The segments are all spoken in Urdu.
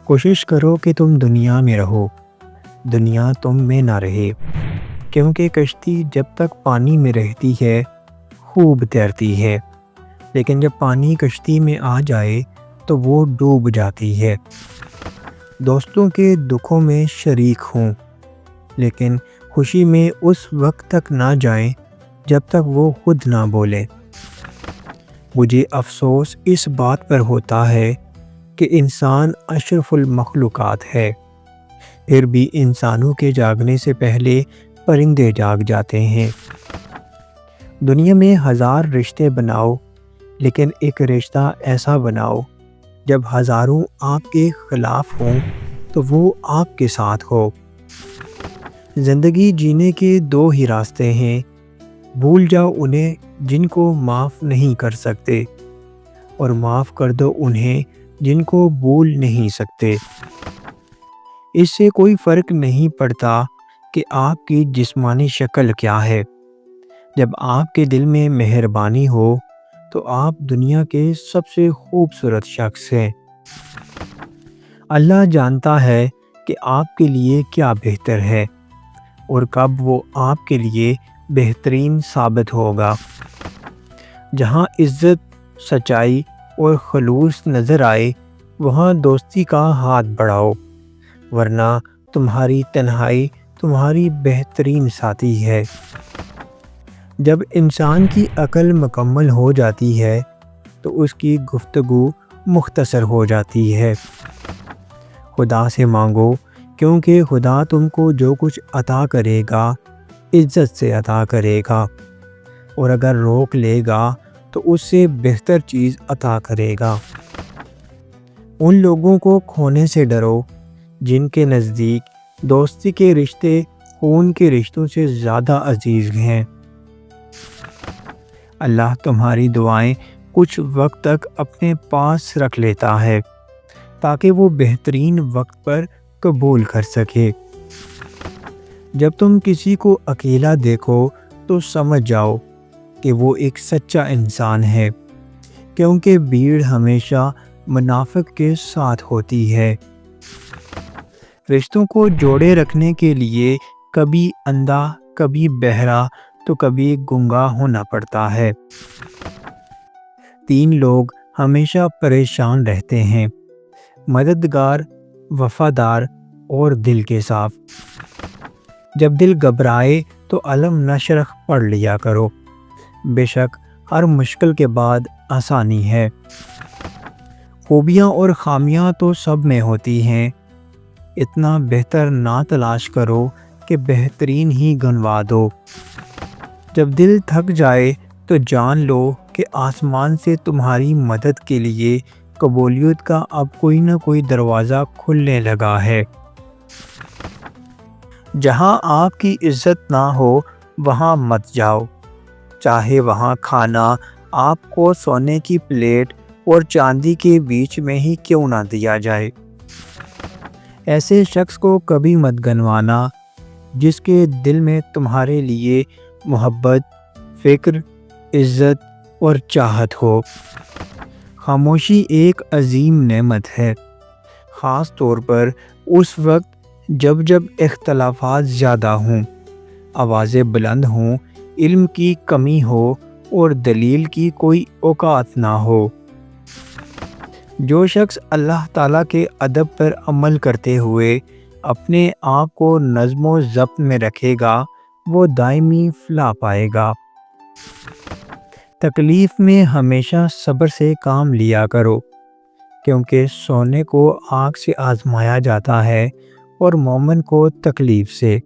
کوشش کرو کہ تم دنیا میں رہو، دنیا تم میں نہ رہے، کیونکہ کشتی جب تک پانی میں رہتی ہے خوب تیرتی ہے، لیکن جب پانی کشتی میں آ جائے تو وہ ڈوب جاتی ہے۔ دوستوں کے دکھوں میں شریک ہوں، لیکن خوشی میں اس وقت تک نہ جائیں جب تک وہ خود نہ بولے۔ مجھے افسوس اس بات پر ہوتا ہے کہ انسان اشرف المخلوقات ہے، پھر بھی انسانوں کے جاگنے سے پہلے پرندے جاگ جاتے ہیں۔ دنیا میں 1000 رشتے بناؤ، لیکن ایک رشتہ ایسا بناؤ جب ہزاروں آپ کے خلاف ہوں تو وہ آپ کے ساتھ ہو۔ زندگی جینے کے 2 ہی راستے ہیں، بھول جاؤ انہیں جن کو معاف نہیں کر سکتے، اور معاف کر دو انہیں جن کو بھول نہیں سکتے۔ اس سے کوئی فرق نہیں پڑتا کہ آپ کی جسمانی شکل کیا ہے، جب آپ کے دل میں مہربانی ہو تو آپ دنیا کے سب سے خوبصورت شخص ہیں۔ اللہ جانتا ہے کہ آپ کے لیے کیا بہتر ہے اور کب وہ آپ کے لیے بہترین ثابت ہوگا۔ جہاں عزت، سچائی اور خلوص نظر آئے وہاں دوستی کا ہاتھ بڑھاؤ، ورنہ تمہاری تنہائی تمہاری بہترین ساتھی ہے۔ جب انسان کی عقل مکمل ہو جاتی ہے تو اس کی گفتگو مختصر ہو جاتی ہے۔ خدا سے مانگو، کیونکہ خدا تم کو جو کچھ عطا کرے گا عزت سے عطا کرے گا، اور اگر روک لے گا تو اس سے بہتر چیز عطا کرے گا۔ ان لوگوں کو کھونے سے ڈرو جن کے نزدیک دوستی کے رشتے خون کے رشتوں سے زیادہ عزیز ہیں۔ اللہ تمہاری دعائیں کچھ وقت تک اپنے پاس رکھ لیتا ہے تاکہ وہ بہترین وقت پر قبول کر سکے۔ جب تم کسی کو اکیلا دیکھو تو سمجھ جاؤ کہ وہ ایک سچا انسان ہے، کیونکہ بھیڑ ہمیشہ منافق کے ساتھ ہوتی ہے۔ رشتوں کو جوڑے رکھنے کے لیے کبھی اندھا، کبھی بہرا تو کبھی گنگا ہونا پڑتا ہے۔ 3 لوگ ہمیشہ پریشان رہتے ہیں: مددگار، وفادار اور دل کے صاف۔ جب دل گھبرائے تو علم نشرح پڑھ لیا کرو، بے شک ہر مشکل کے بعد آسانی ہے۔ خوبیاں اور خامیاں تو سب میں ہوتی ہیں، اتنا بہتر نہ تلاش کرو کہ بہترین ہی گنوا دو۔ جب دل تھک جائے تو جان لو کہ آسمان سے تمہاری مدد کے لیے قبولیت کا اب کوئی نہ کوئی دروازہ کھلنے لگا ہے۔ جہاں آپ کی عزت نہ ہو وہاں مت جاؤ، چاہے وہاں کھانا آپ کو سونے کی پلیٹ اور چاندی کے بیچ میں ہی کیوں نہ دیا جائے۔ ایسے شخص کو کبھی مت گنوانا جس کے دل میں تمہارے لیے محبت، فکر، عزت اور چاہت ہو۔ خاموشی ایک عظیم نعمت ہے، خاص طور پر اس وقت جب اختلافات زیادہ ہوں، آوازیں بلند ہوں، علم کی کمی ہو اور دلیل کی کوئی اوقات نہ ہو۔ جو شخص اللہ تعالیٰ کے ادب پر عمل کرتے ہوئے اپنے آپ کو نظم و ضبط میں رکھے گا وہ دائمی فلاح پائے گا۔ تکلیف میں ہمیشہ صبر سے کام لیا کرو، کیونکہ سونے کو آگ سے آزمایا جاتا ہے اور مومن کو تکلیف سے۔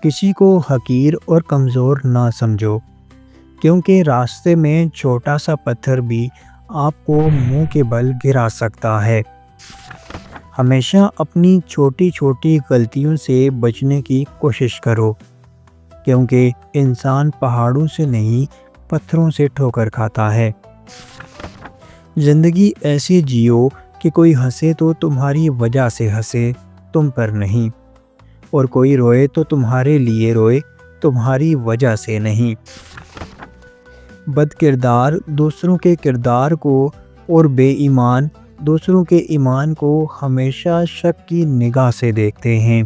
کسی کو حقیر اور کمزور نہ سمجھو، کیونکہ راستے میں چھوٹا سا پتھر بھی آپ کو منہ کے بل گرا سکتا ہے۔ ہمیشہ اپنی چھوٹی چھوٹی غلطیوں سے بچنے کی کوشش کرو، کیونکہ انسان پہاڑوں سے نہیں پتھروں سے ٹھوکر کھاتا ہے۔ زندگی ایسی جیو کہ کوئی ہنسے تو تمہاری وجہ سے ہنسے، تم پر نہیں، اور کوئی روئے تو تمہارے لیے روئے، تمہاری وجہ سے نہیں۔ بد کردار دوسروں کے کردار کو اور بے ایمان دوسروں کے ایمان کو ہمیشہ شک کی نگاہ سے دیکھتے ہیں۔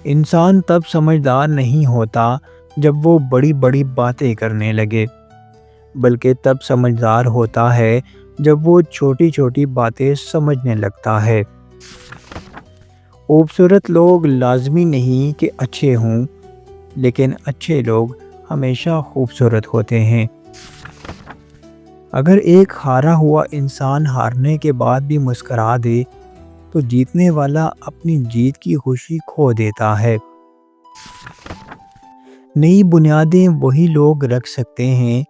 انسان تب سمجھدار نہیں ہوتا جب وہ بڑی بڑی باتیں کرنے لگے، بلکہ تب سمجھدار ہوتا ہے جب وہ چھوٹی چھوٹی باتیں سمجھنے لگتا ہے۔ خوبصورت لوگ لازمی نہیں کہ اچھے ہوں، لیکن اچھے لوگ ہمیشہ خوبصورت ہوتے ہیں۔ اگر ایک ہارا ہوا انسان ہارنے کے بعد بھی مسکرا دے تو جیتنے والا اپنی جیت کی خوشی کھو دیتا ہے۔ نئی بنیادیں وہی لوگ رکھ سکتے ہیں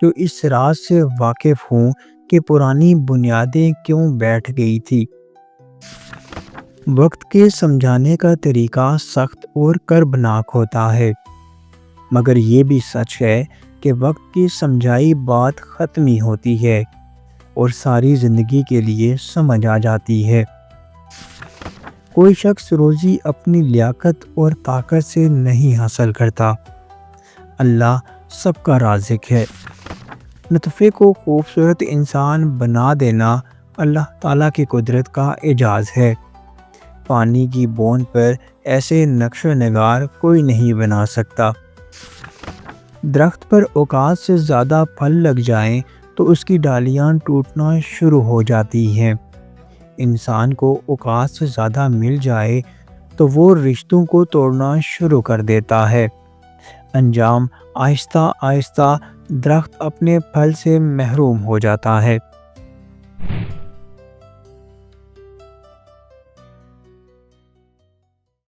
جو اس راز سے واقف ہوں کہ پرانی بنیادیں کیوں بیٹھ گئی تھی۔ وقت کے سمجھانے کا طریقہ سخت اور کربناک ہوتا ہے، مگر یہ بھی سچ ہے کہ وقت کی سمجھائی بات ختم ہی ہوتی ہے اور ساری زندگی کے لیے سمجھ آ جاتی ہے۔ کوئی شخص روزی اپنی لیاقت اور طاقت سے نہیں حاصل کرتا، اللہ سب کا رازق ہے۔ نطفے کو خوبصورت انسان بنا دینا اللہ تعالیٰ کی قدرت کا اعجاز ہے۔ پانی کی بوند پر ایسے نقش و نگار کوئی نہیں بنا سکتا۔ درخت پر اوقات سے زیادہ پھل لگ جائیں تو اس کی ڈالیاں ٹوٹنا شروع ہو جاتی ہیں۔ انسان کو اوقات سے زیادہ مل جائے تو وہ رشتوں کو توڑنا شروع کر دیتا ہے۔ انجام آہستہ آہستہ درخت اپنے پھل سے محروم ہو جاتا ہے۔